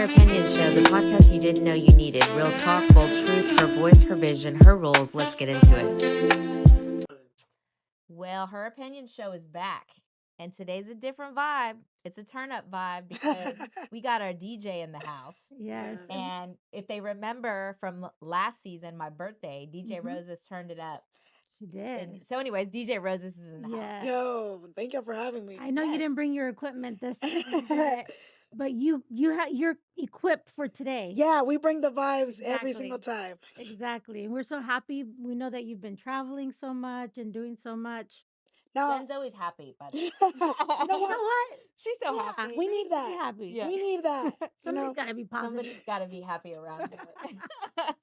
Her Opinion Show, the podcast you didn't know you needed. Real talk, bold truth, her voice, her vision, her rules. Let's get into it. Well, Her Opinion Show is back. And today's a different vibe. It's a turn up vibe because we got our DJ in the house. Yes. And if they remember from last season, my birthday, DJ Rosez turned it up. She did. And so, anyways, DJ Rosez is in the house. Yo, thank you for having me. I know you didn't bring your equipment this time, but you're equipped for today. Yeah, we bring the vibes every single time. Exactly. And we're so happy. We know that you've been traveling so much and doing so much. Now, Jen's always happy, but you know what? She's so happy. We need that. Happy. Yeah. We need that. Somebody's got to be positive. Somebody's got to be happy around her.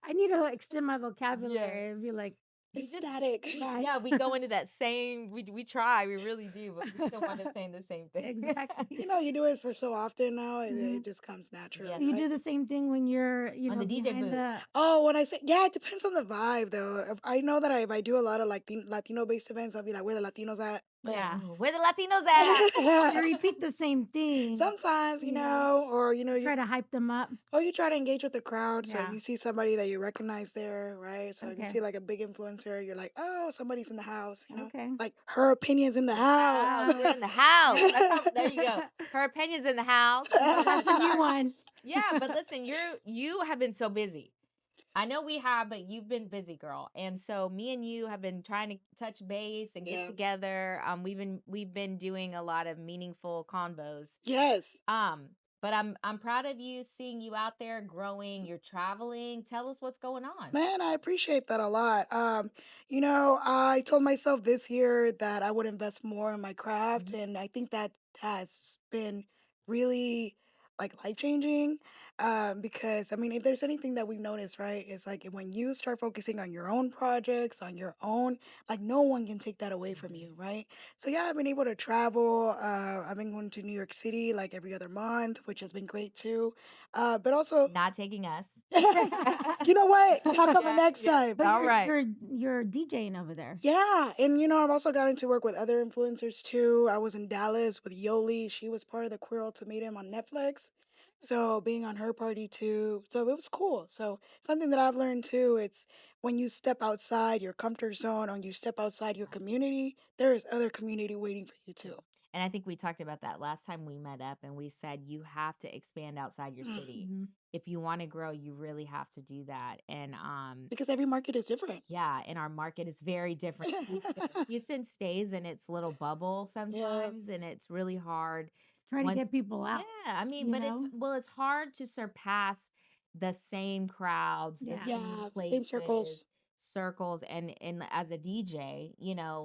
I need to extend my vocabulary and be like, ecstatic. Yeah, we go into that same, we try, we really do, but we still wind up saying the same thing. Exactly. You do it for so often now, it just comes naturally. Yeah. You do the same thing when you're, On the DJ booth. When I say, it depends on the vibe, though. I know that if I do a lot of like Latino-based events, I'll be like, where the Latinos at? Yeah. Where the Latinos at? You repeat the same thing. Sometimes, you try to hype them up. Or you try to engage with the crowd. So Yeah. if you see somebody that you recognize there, right? So if you Okay. see like a big influencer, you're like, oh, somebody's in the house, Okay. Like Her Opinion's in the house. We're in the house. There you go. Her Opinion's in the house. That's a new one. Yeah, but listen, you have been so busy. I know we have, but you've been busy, girl. And so me and you have been trying to touch base and get together. We've been doing a lot of meaningful convos. Yes. But I'm proud of you, seeing you out there growing. You're traveling. Tell us what's going on. Man, I appreciate that a lot. I told myself this year that I would invest more in my craft, and I think that has been really like life changing. Because I mean, if there's anything that we've noticed, right, is like when you start focusing on your own projects, on your own, like no one can take that away from you, right? So yeah, I've been able to travel. I've been going to New York City like every other month, which has been great too. But also, Not taking us. you know what? I'll come next time. But All right. You're DJing over there. Yeah, and I've also gotten to work with other influencers too. I was in Dallas with Yoli. She was part of the Queer Ultimatum on Netflix. So being on her party too. So it was cool. So something that I've learned too, it's when you step outside your comfort zone, or you step outside your community, there is other community waiting for you too. And I think we talked about that last time we met up, and we said you have to expand outside your city. If you want to grow, you really have to do that. And Because every market is different. yeah, and our market is very different. Houston stays in its little bubble sometimes, and it's really hard. Trying to get people out. Yeah, I mean, but it's hard to surpass the same crowds, the same places, same circles, and as a DJ,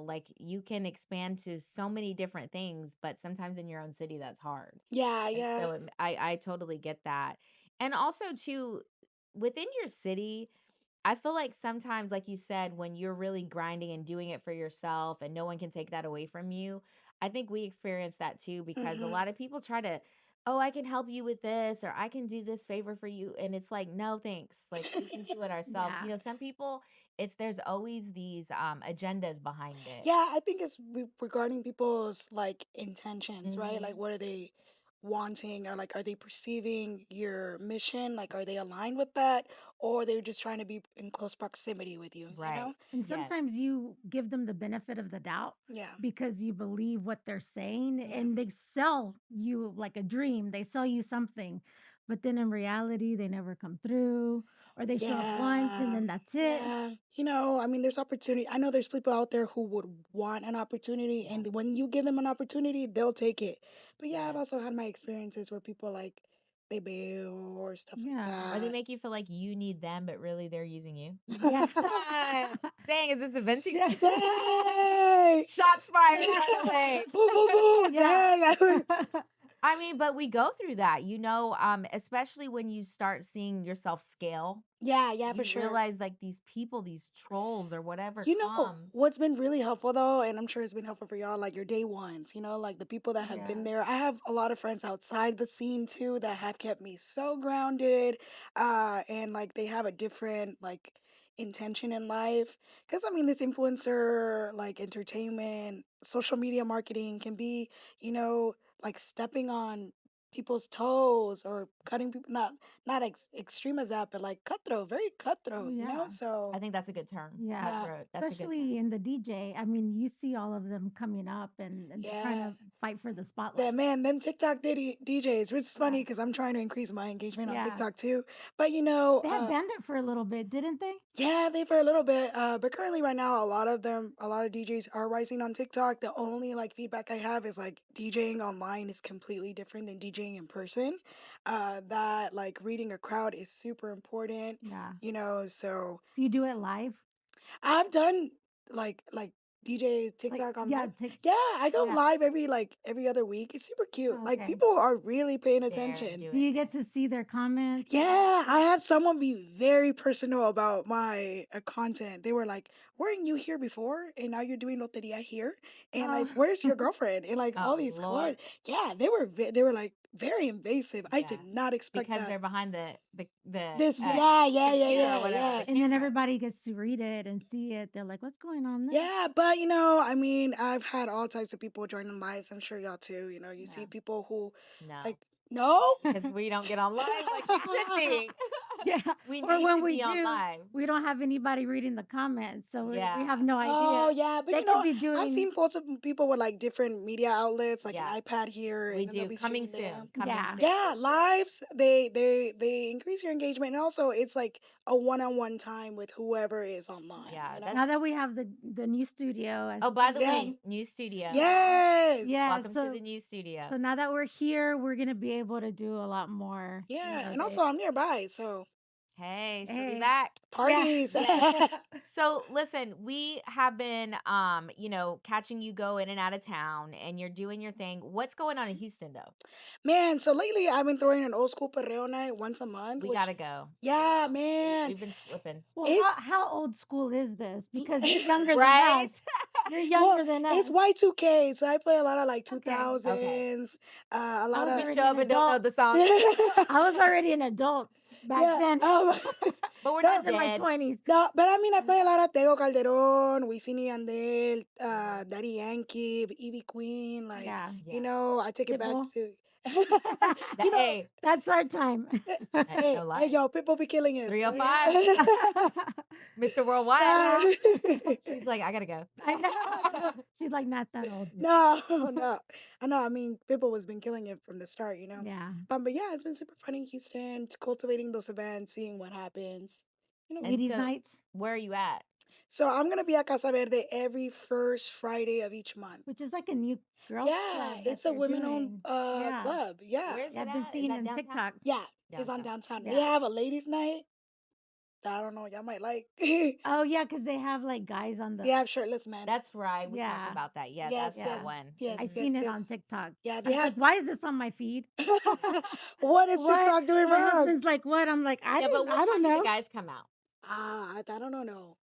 like you can expand to so many different things, but sometimes in your own city that's hard. Yeah, And yeah. so I totally get that. And also too, within your city, I feel like sometimes, like you said, when you're really grinding and doing it for yourself and no one can take that away from you, I think we experience that too, because a lot of people try to, oh, I can help you with this, or I can do this favor for you. And it's like, no, thanks. Like we can do it ourselves. Yeah. Some people, there's always these agendas behind it. Yeah, I think it's regarding people's like intentions, right? Like, what are they wanting, or like, are they perceiving your mission? Like, are they aligned with that, or they're just trying to be in close proximity with you? Right. And sometimes you give them the benefit of the doubt Yeah. because you believe what they're saying, and they sell you like a dream. They sell you something, but then in reality, they never come through, or they show up once and then that's it. Yeah. I mean, there's opportunity. I know there's people out there who would want an opportunity, and when you give them an opportunity, they'll take it. But yeah, I've also had my experiences where people like they bail or stuff like that. Or they make you feel like you need them, but really they're using you. Yeah. Dang, is this a venting? Dang! Shots fired right away. Boo, boo, boo. Dang. I mean, but we go through that, especially when you start seeing yourself scale. Yeah, for You sure. realize like these people, these trolls or whatever. What's been really helpful though, and I'm sure it's been helpful for y'all, like your day ones, like the people that have been there. I have a lot of friends outside the scene too that have kept me so grounded, and like they have a different like intention in life. Because I mean, this influencer like entertainment, social media marketing can be, like stepping on people's toes or cutting people, not extreme as that, but like cutthroat, very Oh, cutthroat, you know? yeah. I So think that's a good term. Yeah. yeah, Cutthroat. That's a good Especially term. in the DJ. I mean, you see all of them coming up and they're trying yeah. to fight for the But spotlight. man, them TikTok DJs, which is Yeah. funny because I'm trying to increase my engagement on Yeah. TikTok too. But They had banned it for a little bit, didn't they? yeah, they for a little bit. But currently right now, a lot of DJs are rising on TikTok. The only like feedback I have is like DJing online is completely different than DJing in person. That like reading a crowd is super important, Yeah. you know. So So you do it live? I've done like DJ Like, TikTok on yeah, live. Yeah, I go yeah. live every other week. It's super cute. Oh, Like okay. people are really paying They're attention. Do doing you it. get to see their comments? Yeah, I had someone be very personal about my content. They were like, "Weren't you here before, and now you're doing loteria here? And Oh, like, where's your girlfriend?" And like all Oh, these Lord. questions. Yeah, they were like very invasive. I Yeah. did not expect Because that. they're behind the This, yeah. computer or whatever, yeah. the And then camera. everybody gets to read it and see it. They're like, what's going on there? Yeah, but you know, I mean, I've had all types of people joining lives. I'm sure y'all too. You know, you see Yeah. people who No. like, no. Because we don't get on live like we should be. Yeah. We Or need when to we be on do, live. we don't have anybody reading the comments. So we Yeah. have no Oh idea. yeah, but They you could know, be I've doing, seen lots of people with like different media outlets, like an Yeah. iPad here, We and then they'll do. be Coming streaming there. soon. Coming yeah. soon Yeah, for sure. lives they increase your engagement, and also it's like a one-on-one time with whoever is online. Yeah. You know? Now That's that we have the new studio, as Oh, you by can the Yeah. way, see. new studio. Yes. Yeah. Welcome to the new studio. So now that we're here, we're gonna be able to do a lot more. Yeah, and They, also I'm nearby, so Hey, she'll be hey, back. yeah. parties. Yes. So listen, we have been catching you go in and out of town and you're doing your thing. What's going on in Houston though? Man, so lately I've been throwing an old school perreo night once a month, We which gotta go. yeah, Girl. man. We've been slipping. Well, It's how old school is this? Because you're younger than Right? us. You're well, younger than it's us. Y2K, so I play a lot of like Okay. 2000s, a I lot was We of already show an up and don't know adult. the song. I was already an adult back yeah. then. But we're No, I not was in my dead. 20s. no, but I mean I play a lot of Tego Calderon, Wisin y Yandel, Mhm. Daddy Yankee, Ivy Queen, like Yeah. Yeah. you know, I take it back Pitbull. to That, you know, hey, That's our time. no hey, lie. yo, people be killing it. 305, Mr. Worldwide. Yeah. She's like, I gotta go. I know. She's like not that old. No, no. I know. I mean, Pitbull has been killing it from the start, you know. Yeah. But yeah, it's been super fun in Houston, cultivating those events, seeing what happens. You know. And Ladies' so, nights, where are you at? So I'm gonna be at Casa Verde every first Friday of each month. which is like a new girls Yeah, club that it's a they're women-owned doing. Yeah. club. Yeah, Where's Yeah, it I've been at? Is seeing it that on downtown? TikTok. yeah, it's on Downtown. downtown. They Yeah. have a ladies' night that I don't know, y'all might like. Oh yeah, because they have like guys on They the have shirtless men. That's right. We talked yeah. about that. Yeah, Yes, that's the Yeah. yes, one. yes, I yes, seen it yes. on TikTok. Yeah, I they was have. like, why is this on my feed? What is What? TikTok doing My wrong? husband's like, what? I'm like, Yeah, but what I don't time do the know. guys come out? I don't know.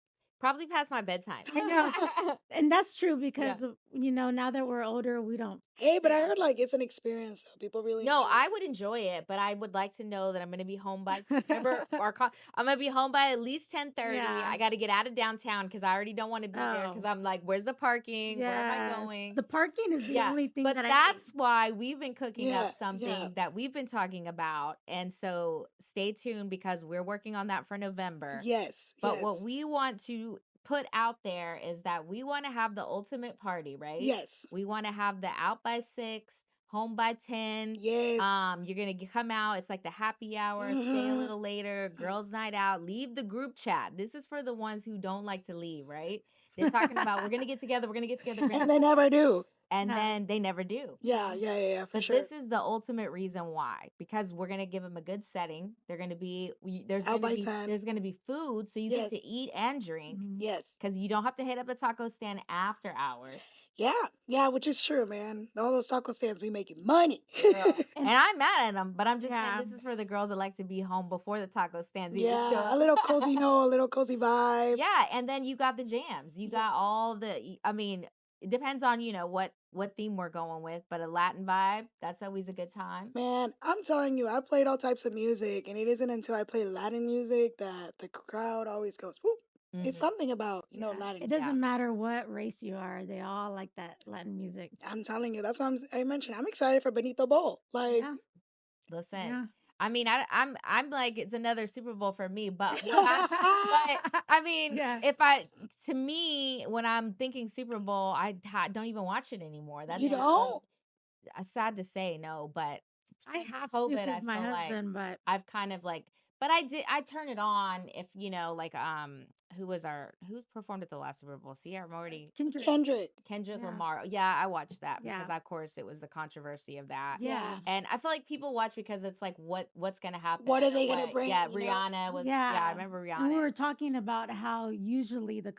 Probably past my bedtime. I know. And that's true Yeah. because now that we're older, we don't. Hey, but I Yeah. heard like it's an experience. So people really No, enjoy I it. would enjoy it, but I would like to know that I'm gonna be home by remember I'm gonna be home by at least 10:30. Yeah. I gotta get out of downtown because I already don't want to be there because Oh. I'm like, where's the parking? Where am I Yes. going? The parking is the Yeah, only thing but that that's why we've been cooking Yeah, up something that we've been talking about. And so stay tuned because we're working on that for November. yes, But what yes, we want to put out there is that we want to have the ultimate party, right? yes, We want to have the out by 6, home by 10. yes. You're gonna come out. It's like the happy hour. Stay a Mhm. little later. Girls' night out. Leave the group chat. This is for the ones who don't like to leave, right? They're talking about we're gonna get together. We're gonna get together. We're gonna And do they never this. do. And No. then they never do. Yeah, for But sure. this is the ultimate reason why, because we're gonna give them a good setting. They're gonna be there's Out gonna by be 10. there's gonna be food, so you get Yes, to eat and drink Mhm. yes. because you don't have to hit up the taco stand after hours. Yeah, which is true, man. All those taco stands be making money. Girl. And I'm mad at them, but I'm just saying Yeah. this is for the girls that like to be home before the taco stands even show Yeah, up. a little cozy no, a little cozy vibe. Yeah, and then you got the jams. You Yeah. got all the I mean, it depends on, what theme we're going with, but a Latin vibe, that's always a good time. Man, I'm telling you, I played all types of music, and it isn't until I play Latin music that the crowd always goes, whoop. It's Mhm. something about, Yeah. Latin. It Yeah. doesn't matter what race you are. They all like that Latin music. I'm telling you, that's what I mentioned. I'm excited for Benito Bowl. Like, Yeah. Listen, Yeah. I mean, I'm like it's another Super Bowl for me, but I mean, Yeah. to me when I'm thinking Super Bowl, don't even watch it anymore. That's you don't? sad to say, no, but I since have to COVID, because I my feel like husband, but I've kind of like, but I turn it on if like who performed at the last Super Bowl? See, I'm already Kendrick. Kendrick. Kendrick Yeah. Lamar. Yeah, I watched that because Yeah. of course it was the controversy of that. Yeah. And I feel like people watch because it's like what's gonna happen? What are they or gonna what? bring? Yeah, Rihanna was. Yeah, I Yeah. remember And we were Rihanna. talking about how usually the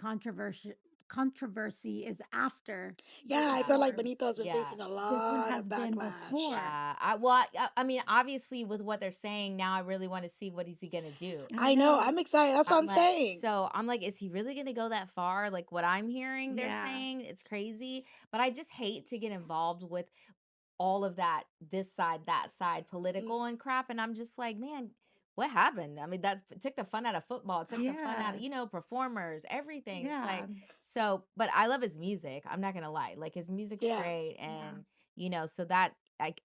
controversy is after the Yeah, I feel like award. Benito has been Yeah. facing a This one lot has of been backlash. before. Yeah, I mean, obviously, with what they're saying now, I really want to see what is he gonna do. I I know. know. I'm excited. That's what I'm like, saying. so I'm like, is he really gonna go that far? Like what I'm hearing, they're Yeah. saying it's crazy, but I just hate to get involved with all of that, this side, that side, political and crap. And I'm just like, man, what happened? I mean, it took the fun out of football. It took the fun out of, Yes. performers, everything. It's Yeah. like, so, but I love his music. I'm not going to lie. Like his music's Yeah. great. Yeah. And, so that,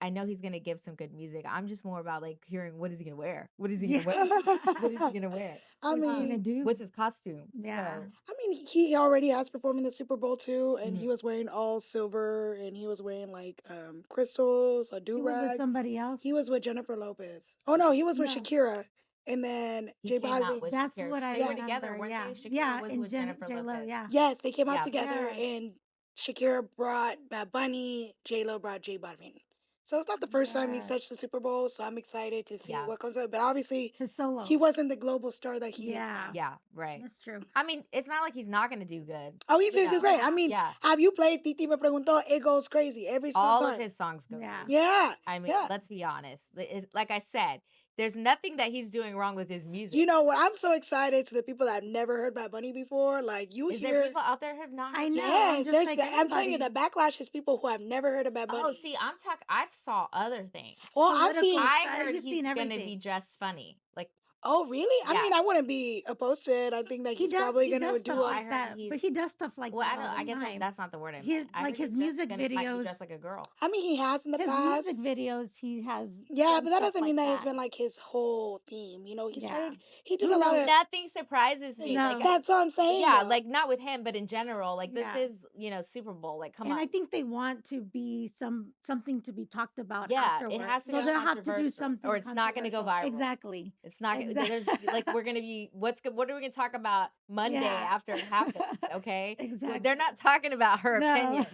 I know he's going to give some good music. I'm just more about like hearing what is he going to wear? What is he going to wear? What is he going to wear? I What's he gonna mean, do? What's his costume? Yeah. I mean, he already has performed in the Super Bowl too, and he Mhm. was wearing all silver, and he was wearing like crystals, a He do was with rag. somebody else. He was with Jennifer Lopez. Oh no, he was with No. Shakira, and then He J came out Balvin. with That's Shakira. what I They were Yeah. together, remember. weren't Yeah. they? Shakira Yeah. was And with Jennifer J-Lo. Lopez. Yeah. Yes, they came out Yeah. together, Yeah. and Shakira brought Bad Bunny, J Lo brought J Balvin. So it's not the first time he's Yes. touched the Super Bowl, so I'm excited to see Yeah. what comes up. But obviously, His solo. he wasn't the global star that he is Yeah. now. Yeah, right. That's true. I mean, it's not like he's not going to do good. Oh, he's You gonna do know, great. Yeah. I mean, Yeah. have you played Titi Me Preguntó? It goes crazy every single All of time. his songs go Yeah. crazy. Yeah, I mean, yeah. let's be honest. Like I said, there's nothing that he's doing wrong with his music. You know what? I'm so excited to the people that have never heard Bad Bunny before. Like you Is there hear, people out there who have not heard I him? know. yeah, I'm just there's. like I'm telling you, the everybody. backlash is people who have never heard of Bad Bunny. Oh, see, I've saw other things. Well, I've Political seen. I stuff. heard He's he's seen going to be everything. dressed funny. Like, Oh, really? I yeah. mean, I wouldn't be opposed to it. I think that he's probably He gonna does do stuff I like heard that, but he does stuff like well, that all I the guess time. that's not the word I His meant. I like heard his he's music might be videos. dressed like a girl. I mean, he has in the His past. music videos, he has. Yeah, done but that stuff doesn't like mean that that. has been like his whole theme. You know, he Yeah. started. He did Who a lot knows? of. Nothing surprises me. No. Like, That's what I'm saying. yeah, though. like not with him, but in general, like this Yeah. is, Super Bowl. Like, come And on. I think they want to be something to be talked about Yeah, afterwards. it has to So be they'll have to do controversial, something or it's not going to go controversial. viral. Exactly. It's not. Exactly. There's like we're gonna be. What are we gonna talk about Monday Yeah. after it happens? Okay. Exactly. They're not talking about her No. opinion.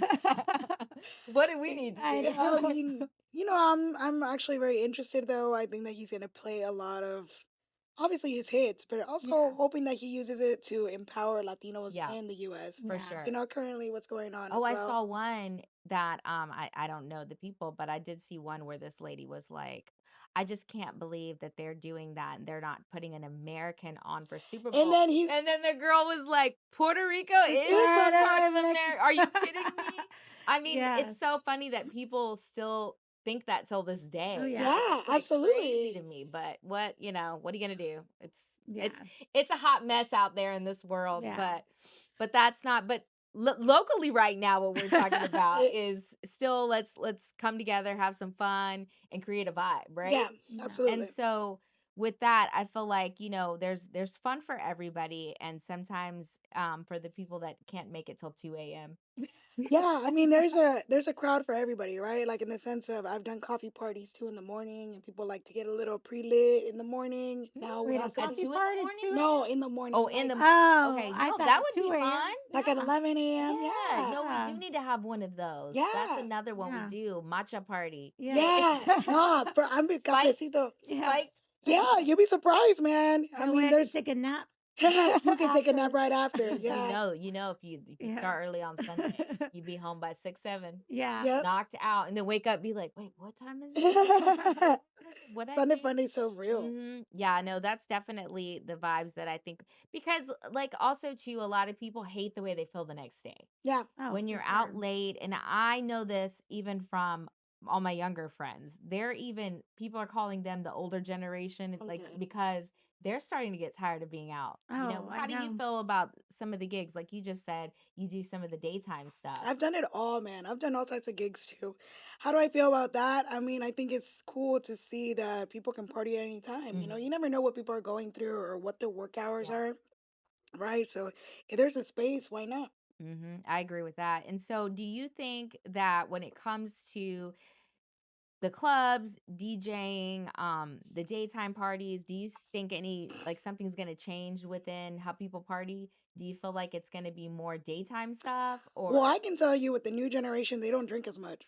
What do we need to I do? know. I mean, I'm actually very interested though. I think that he's gonna play a lot of obviously his hits, but also Yeah. hoping that he uses it to empower Latinos Yeah. in the US. For Yeah. sure. You know, currently what's going on Oh, as I well. saw one that I don't know the people, but I did see one where this lady was like, I just can't believe that they're doing that and they're not putting an American on for Super Bowl. And then he And then the girl was like, Puerto Rico is Yeah, a part of like- America. Are you kidding me? I mean, Yes. it's so funny that people still think that till this day. Oh, yeah. Yeah, It's like absolutely. crazy to me. But what are you gonna do? Yeah. It's a hot mess out there in this world. Yeah. But that's not. But locally right now, what we're talking about is still let's come together, have some fun, and create a vibe, right? Yeah, Yeah. absolutely. And so with that, I feel like there's fun for everybody, and sometimes for the people that can't make it till 2 a.m. Yeah, I mean there's a crowd for everybody, right? Like in the sense of I've done coffee parties too in the morning and people like to get a little pre-lit in the morning. Now we Wait, a have some At coffee 2 in the party morning? too? No, in the morning. Oh, in the Oh, okay, I no, thought that at would be 2 a.m. fun. like at 11 a.m. Yeah. No, we Yeah. do need to have one of those. Yeah. That's another one Yeah. we do. Matcha party. Yeah. No, but I'm a Spiked. cafecito. Yeah. Spiked. Yeah, you'll be surprised, man. I That mean, way I can there's take a nap. you can take a nap after. right after. Yeah. If you Yeah. start early on Sunday, you'd be home by 6, 7, Yeah. Yep. knocked out, and then wake up, be like, wait, what time is it? What I Sunday see? fun is so real. Yeah, no, that's definitely the vibes that I think because like also too, a lot of people hate the way they feel the next day. Yeah. Oh, When for you're out sure. late, and I know this even from all my younger friends. They're even people are calling them the older generation, like Okay. because they're starting to get tired of being out. Oh, I How do you know. feel about some of the gigs? Like you just said, you do some of the daytime stuff. I've done it all, man. I've done all types of gigs too. How do I feel about that? I mean, I think it's cool to see that people can party at any time. You know, Hmm. you never know what people are going through or what their work hours Yeah. are, right? So if there's a space, why not? I agree with that. And so, do you think that when it comes to the clubs, DJing, the daytime parties, do you think any like something's going to change within how people party? Do you feel like it's going to be more daytime stuff or Well, I can tell you with the new generation, they don't drink as much.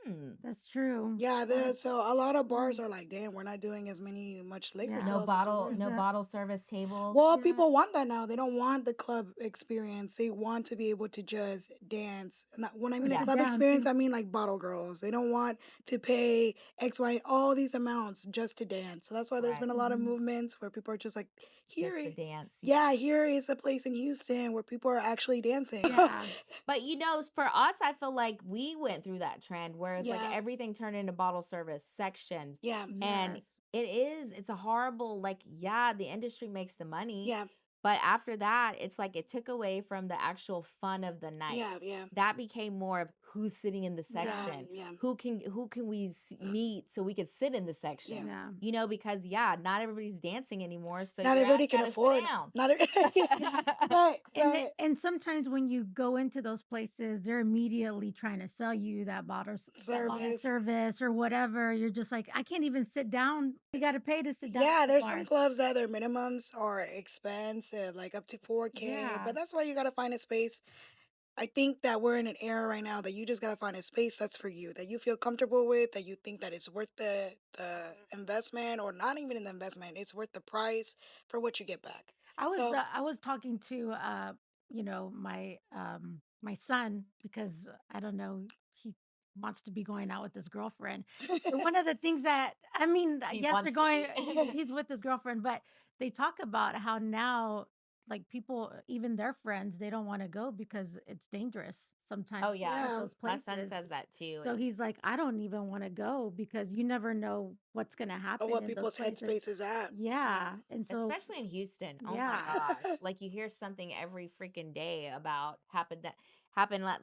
mm, That's true. Yeah, so a lot of bars Mm, are like, damn, we're not doing as much liquor yeah. sales as we were. Is no bottle service tables? Well, yeah. people want that now. They don't want the club experience. They want to be able to just dance. When I Or mean a Yeah. sit club down experience, too. I mean like bottle girls. They don't want to pay X, Y, all these amounts just to dance. So that's why there's Right. been a lot of Hmm. movements where people are just like, Just the dance. Yeah. yeah, here is a place in Houston where people are actually dancing. Yeah. But for us, I feel like we went through that trend where it's like Yeah, everything turned into bottle service sections. yeah, And Yes. it's a horrible, like, yeah, the industry makes the money. yeah, But after that, it's like it took away from the actual fun of the night. yeah, yeah, That became more of who's sitting in the Yeah. section, yeah, who can we meet so we could sit in the yeah. section, Yeah. because yeah, not everybody's dancing anymore, so Not your ass everybody can got to sit afford. down. Not right, right. And sometimes when you go into those places, they're immediately trying to sell you that bottle Service. service or whatever. You're just like, I can't even sit down. You got to pay to sit down Yeah, at the there's some bar. clubs that their minimums are expensive, like up to 4K, Yeah. but that's why you gotta find a space. I think that we're in an era right now that you just gotta find a space that's for you, that you feel comfortable with, that you think that it's worth the investment, or not even an investment, it's worth the price for what you get back. So I was talking to my son because I don't know, he wants to be going out with his girlfriend. And one of the things that I mean, He yes, they're wants to going be. he's with his girlfriend, but they talk about how now like people, even their friends, they don't want to go because it's dangerous sometimes Oh yeah, at yeah, those my son places. says that too, So and he's like, I don't even want to go because you never know what's going to or happen what in those people's places. headspace is at. Yeah. Yeah. And so, especially in Houston. Oh my yeah. gosh, like you hear something every freaking day about happened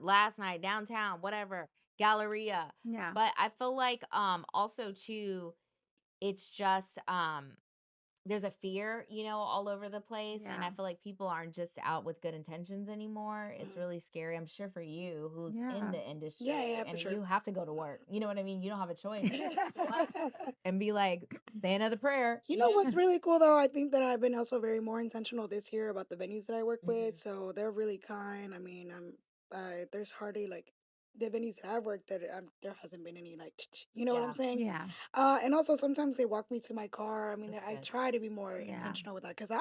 last night downtown, whatever, Galleria. Yeah. But I feel like also too, it's just there's a fear, all over the place. And Yeah. I feel like people aren't just out with good intentions anymore. It's Mhm. really scary. I'm sure for you, who's in Yeah. the Yeah, industry yeah, for and sure. you have to go to work. You know what I mean? You don't have a choice. You gotta show up and be like, say another prayer, You know what's really cool though? I think that I've been also very more intentional this year about the venues that I work with. Mhm. So they're really kind. I mean, there's hardly like the venues that I've worked that there hasn't been any like, you know what I'm Yeah, saying? Yeah. And also sometimes they walk me to my car. I mean, that's I good. try to be more Yeah. intentional with that because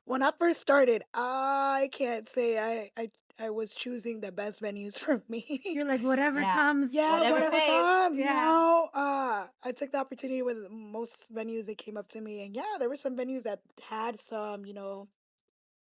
when I first started, I can't say I was choosing the best venues for me. You're like, whatever Yeah. comes, Yeah, Whatever whatever pays. comes, yeah. I took the opportunity with most venues that came up to me, and yeah, there were some venues that had some,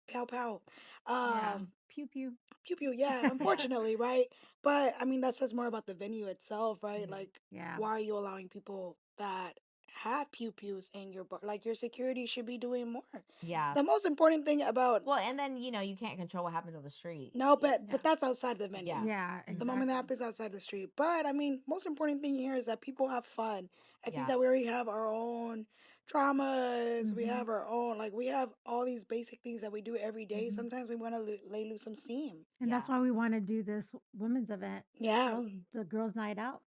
pow pow, Yeah. um, Pew pew. pew pew. Yeah, Yeah. unfortunately, right? But I mean, that says more about the venue itself, right? Mhm. Like, Yeah. why are you allowing people that have pew pews in your bar? Like, your security should be doing more. Yeah. The most important thing about Well, and then, you can't control what happens on the street. no, You Yeah. but that's outside the venue. Yeah. Yeah. The Mhm. moment that Exactly. happens outside the street. But I mean, most important thing here is that people have fun. I think Yeah. that we already have our own traumas. We Hmm. have our own, like, we have all these basic things that we do every day. Hmm. Sometimes we want to lay loose some steam. And that's Yeah. why we want to do this women's event, Yeah. the girls' night out.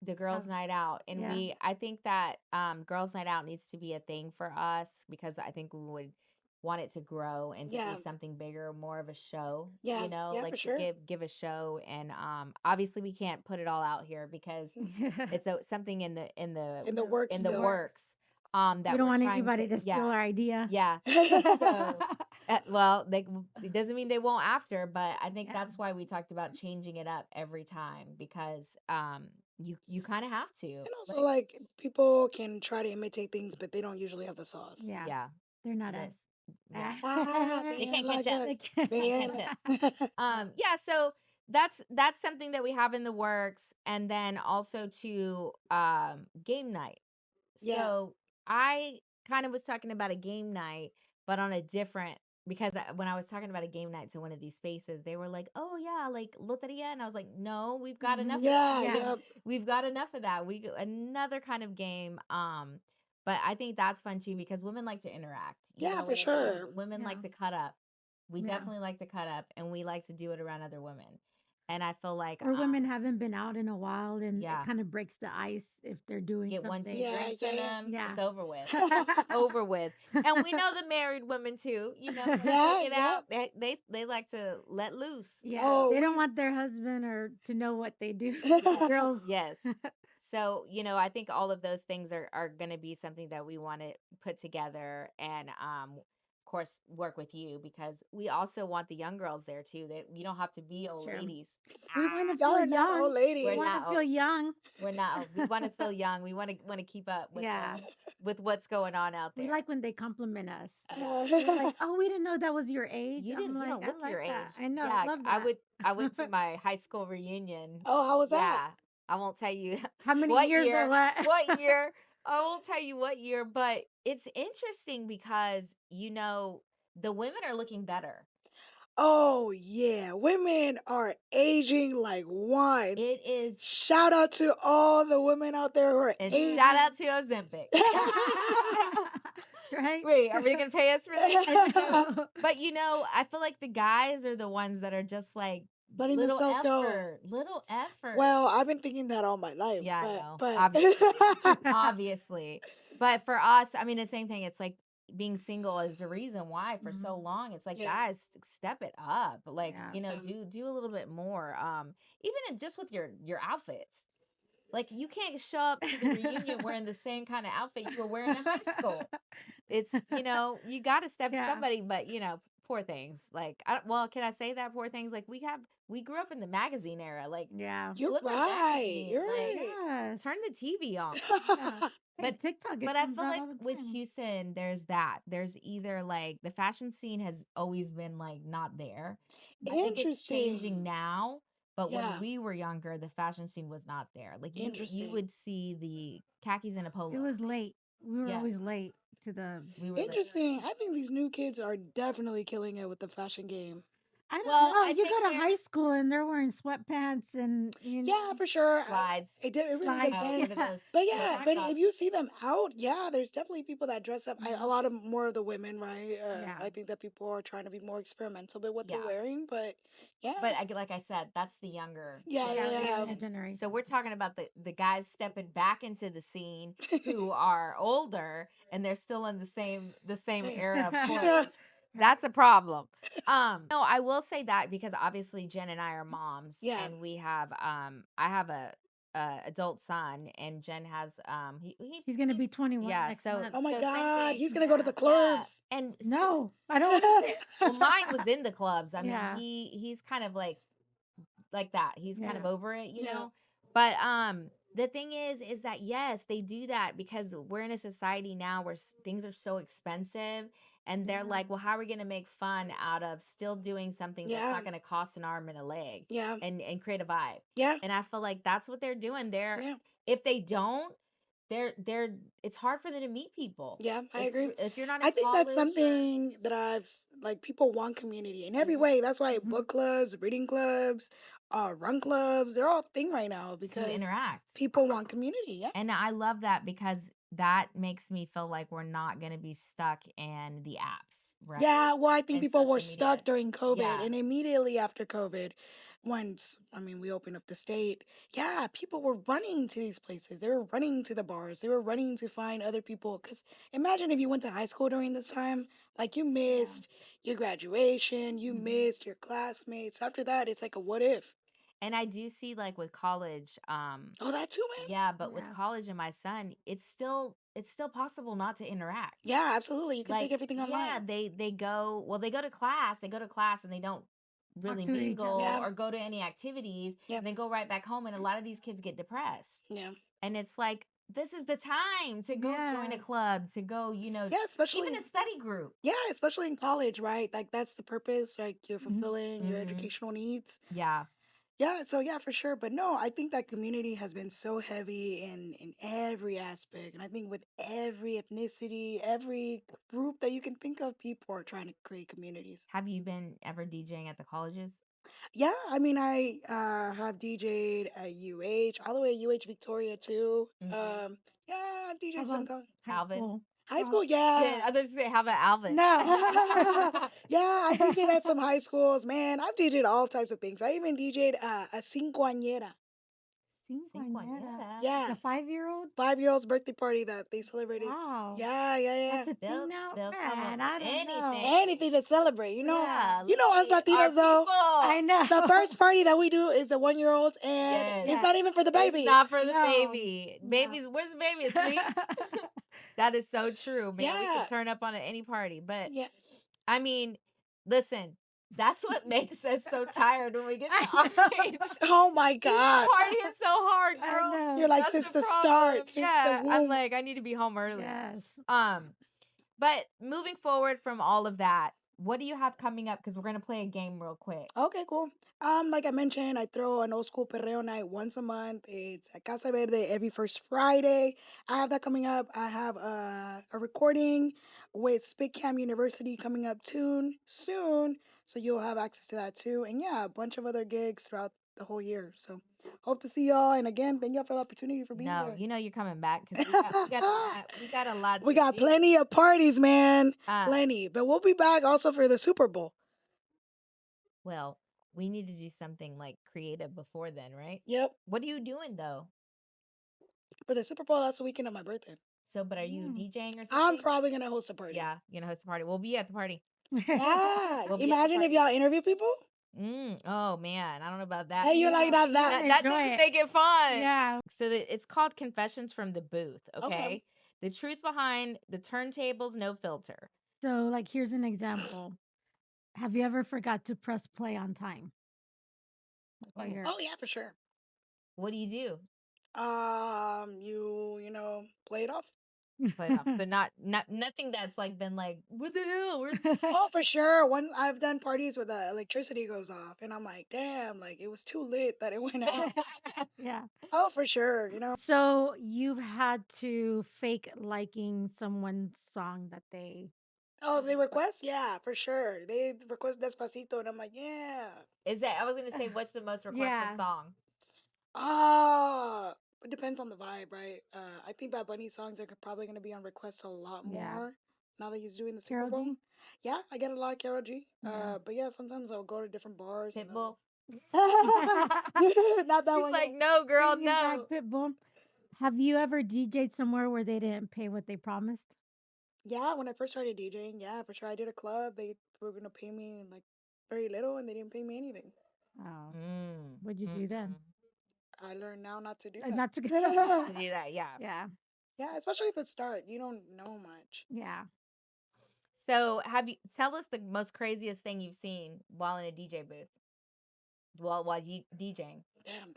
The girls' Have night out. And yeah. I think that girls' night out needs to be a thing for us because I think we would want it to grow and to be Yeah. something bigger, more of a show, Yeah. Yeah, for like to sure. give a show. And obviously we can't put it all out here because it's something In the works in the In the still. works. works We that don't we're want trying to anybody to steal yeah. our idea. Yeah. So well, it doesn't mean they won't after, but I think Yeah. that's why we talked about changing it up every time because you kind of have to. And also, Like like, people can try to imitate things, but they don't usually have the sauce. Yeah. yeah. They're not The us. yeah. Ah, they They ain't can't catch like up. us. Like, They Can't catch ain't. up. Yeah, so that's something that we have in the works, and then also to game night. Yeah. So I kind of was talking about a game night, but on a different, because when I was talking about a game night to one of these spaces, they were like, "Oh yeah, like loteria," and I was like, "No, we've got enough of that. Yeah, Yeah. yep. We've got enough of that. Another kind of game." But I think that's fun too because women like to interact. You Yeah, know for what I mean? sure. Women Yeah. like to cut up. We Yeah. definitely like to cut up, and we like to do it around other women. And I feel like, Or women haven't been out in a while and it yeah, kind of breaks the ice if they're doing get 1, 2 something. Yeah, drinks in yeah, them, Yeah. it's over with. yeah. Over with. And we know the married women too, you know, once they Yeah, get yep. out, they like to let loose. Yeah. Oh, They don't we want their husband or to know what they do. Girls. Yes. So, I think all of those things are going to be something that we want to put together, and of course work with you because we also want the young girls there too. That you don't have to be It's old true. ladies. We want to y'all feel are not young. old We We're ladies. want not to feel old. young. We're not old. We want to feel young. We want to keep up Yeah. with what's going on out We there. like when they compliment us. Yeah. They're like, "Oh, we didn't know that was your age." I'm You like, don't "I look like your that. age. I know. I Yeah, love that." I went to my high school reunion. Oh, how was that? Yeah. I won't tell you How many what years or year, what? what year. I won't tell you what year, but it's interesting because the women are looking better. Oh, yeah. Women are aging like wine. It is, Shout out to all the women out there who are and aging. shout out to Ozempic. Right? Wait, are they gonna pay us for this? I know. But I feel like the guys are the ones that are just like Letting little themselves go. little effort. Well, I've been thinking that all my life, Yeah, I but know. but Obviously. But for us, I mean, the same thing. It's like being single is the reason why for so Mhm. long. It's like, yeah, guys, step it up. Like, Yeah. do a little bit more. Even just with your outfits. Like, you can't show up to the reunion wearing the same kind of outfit you were wearing in high school. It's, you got to step Yeah. somebody, but poor things. Like, can I say that poor things? Like, we grew up in the magazine era. Like, Yeah. you're flip a right. magazine. You're Like, right. Yes. turn the TV on. Yeah. Hey, But TikTok, it but I comes feel out like all the with time. Houston, there's that. There's either like the fashion scene has always been like not there. I think it's changing Interesting. now, but when Yeah, we were younger, the fashion scene was not there. Like you interesting. would see the khakis and a It polo. was late. We were Yeah, always late to the. we were late. Interesting. I think these new kids are definitely killing it with the fashion game. I don't Well, know. I You think go to they're high school and they're wearing sweatpants and Yeah, for sure. slides. It really slides. depends. What are those? But Those yeah, high but Exactly. if socks. you see them out, yeah, there's definitely people that dress up. A Mhm. lot of more of the women, right? Yeah. I think that people are trying to be more experimental with what they're Yeah. wearing. But yeah, But like I said, that's the younger yeah, Yeah, the yeah, younger generation. So generation. we're talking about the guys stepping back into the scene who are older and they're still in the same era of yeah. clothes. That's a problem. No, I will say that because obviously Jen and I are moms Yeah. and we have I have a adult son and Jen has He's gonna be 21 yeah, next so month. Oh my so same God, thing. he's gonna go to the Yeah. clubs. And No, I don't want to. well, mine was in the clubs. I mean, Yeah. he's kind of like that. He's kind Yeah. of over it, you Yeah. know. But the thing is that yes, they do that because we're in a society now where things are so expensive and they're Yeah. like, "Well, how are we going to make fun out of still doing something that's Yeah. not going to cost an arm and a leg Yeah. and create a vibe?" Yeah. And I feel like that's what they're doing. Yeah. If they don't, they're it's hard for them to meet people. Yeah, I It's agree. if you're not in I think that's college or something that like people want community in every Mhm. way. That's why Mhm. book clubs, reading clubs, run clubs, they're all a thing right now to because interact. people want community. Yeah. And I love that because that makes me feel like we're not going to be stuck in the apps, right? Yeah, well, I think And people were social media. stuck during COVID, Yeah. and immediately after COVID, once I mean we opened up the state, yeah, people were running to these places. They were running to the bars. They were running to find other people. Because imagine if you went to high school during this time, like you Yeah. missed your graduation, you Mhm. missed your classmates. After that, it's like a what if? And I do see like with college, Oh, that too, man. yeah, but with Yeah. college and my son, it's still possible not to interact. Yeah, absolutely. You can take Like, everything yeah, online. they go to class and they don't Talk really to each mingle Yeah, other. or go to any activities yeah, and they go right back home and a lot of these kids get depressed. yeah, And it's like this is the time to go join a Yes. club, to go, yeah. even Especially a study group. Yeah, especially in college, right? Like that's the purpose, like you're Mhm. fulfilling your Mhm. educational needs. Yeah. Yeah, so yeah, for sure. But no, I think that community has been so heavy in every aspect. And I think with every ethnicity, every group that you can think of, people are trying to create communities. Have you been ever DJing at the colleges? Yeah, I mean, I have DJ'd at UH, all the way at UH Victoria too. Mm-hmm. Yeah, I've How DJ'd some about high Alvin? school? high Oh, school. Yeah, Yeah, others say, how about Alvin? no. yeah, I DJ'd at some high schools. Man, I've DJ'd all types of things. I even DJ'd a cincoañera. Cinquañera. Cinquañera. Like Yeah, a 5-year-old? 5 year old's birthday party that they celebrated. Wow. Yeah, yeah, yeah. That's a thing now? They'll come up Man, with I don't know. Anything to celebrate, Yeah. You know us Golly, our Latinos though. I people. know. The first party that we do is the 1 year olds, and Yes. it's Yeah. not even for the It's baby. not for the No. baby. No. Baby's where's the baby asleep? That is so true, man. We Yeah, can turn up on any party. But yeah. I mean, listen, that's what makes us so tired when we get I to our know. age. Oh my We've been God. partying so hard, I girl. know. You're like, That's since the the problem. start, since the Yeah. I'm womb. like, I need to be home early. Yes. But moving forward from all of that, what do you have coming up? Because we're gonna play a game real quick. Okay, cool. Like I mentioned, I throw an old school perreo night once a month. It's at Casa Verde every first Friday. I have that coming up. I have a recording with Spitcam University coming up soon. So you'll have access to that too. And yeah, a bunch of other gigs throughout the whole year. So hope to see y'all. And again, thank y'all for the opportunity for being No, here. you know you're coming back because we got a lot We to got do. plenty of parties, man. Uh, Plenty. But we'll be back also for the Super Bowl. well, we need to do something like creative before then, right? Yep. What are you doing though? For the Super Bowl, that's the weekend of my birthday. So, but are you Mm. DJing or I'm something? probably gonna host a party. Yeah, you're gonna host a party. We'll be at the party. Yeah. We'll be at the Imagine if party. y'all interview people. Oh man, I don't know about that. Hey, you're like No, that. you That. wouldn't That enjoy doesn't it. make it fun. Yeah. So it's called Confessions from the Booth. Okay. Okay, the truth behind the turntables, no filter. So, like, here's an example. Have you ever forgot to press play on time? Like, while you're Oh yeah, for sure. What do you do? You play it off. Play it off. So not nothing that's like been like, what the hell? Where's Oh, for sure. One I've done parties where the electricity goes off, and I'm like, damn, like it was too lit that it went out. Yeah. Oh, for sure. So you've had to fake liking someone's song that they Oh, they request? Yeah, for sure. They request Despacito, and I'm like, yeah. Is that? I was gonna say, what's the most requested Yeah. song? It depends on the vibe, right? I think Bad Bunny songs are probably gonna be on request a lot Yeah. more now that he's doing the Super Carol Bowl. G? Yeah, I get a lot of Carol G. Yeah. But yeah, sometimes I'll go to different bars. And Pitbull. Not that She's one. like, no, girl, Bringing back no. Pitbull. Have you ever DJ'd somewhere where they didn't pay what they promised? Yeah, when I first started DJing, yeah, for sure. I did a club. They were gonna pay me like very little, and they didn't pay me anything. Oh. Mm, What'd you do then? I learned now not to do that. Not to go. To do that, yeah. Yeah. Yeah, especially at the start, you don't know much. Yeah. So tell us the most craziest thing you've seen while in a DJ booth? While you DJing. Damn.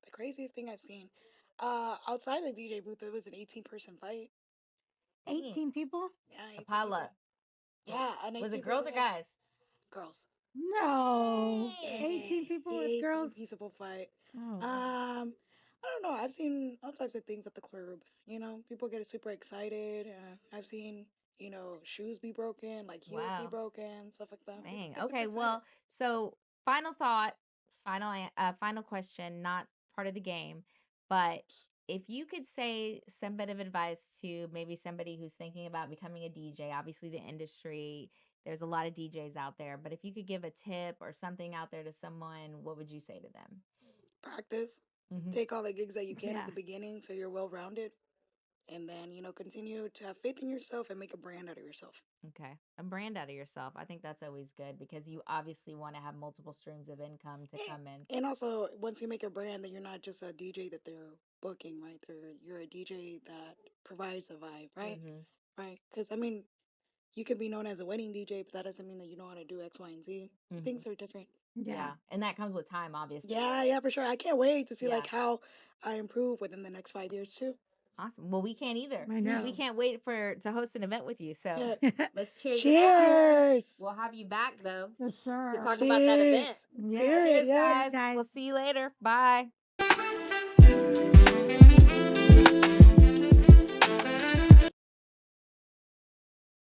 The craziest thing I've seen. Outside the DJ booth, it was an 18-person fight. 18 people? Yeah, A 18 pile people. up. Yeah, Was it girls or guys? Girls. No. Yeah, 18 people with 18 girls? peaceable fight. Oh. I don't know. I've seen all types of things at the club. People get super excited. I've seen shoes be broken, like heels be Wow. broken, stuff like that. Dang. Get super Okay. excited. Well, so final thought, final question, not part of the game, but if you could say some bit of advice to maybe somebody who's thinking about becoming a DJ, obviously the industry, there's a lot of DJs out there, but if you could give a tip or something out there to someone, what would you say to them? Practice. Mm-hmm. Take all the gigs that you can Yeah. at the beginning so you're well rounded. And then, continue to have faith in yourself and make a brand out of yourself. Okay. A brand out of yourself. I think that's always good because you obviously want to have multiple streams of income to come in. And also, once you make a brand, then you're not just a DJ that they're booking, right? You're a DJ that provides a vibe, right? Mm-hmm. Right? Because, you can be known as a wedding DJ, but that doesn't mean that you know how to do X, Y, and Z. Mm-hmm. Things are different. Yeah. And that comes with time, obviously. Yeah, for sure. I can't wait to see Yeah. like how I improve within the next 5 years too. Awesome. Well, we can't either. I know. We can't wait to host an event with you. So let's cheers. Cheers. We'll have you back though For sure. to talk about that event. Cheers. Period, Cheers, yeah. guys. We'll see you later. Bye.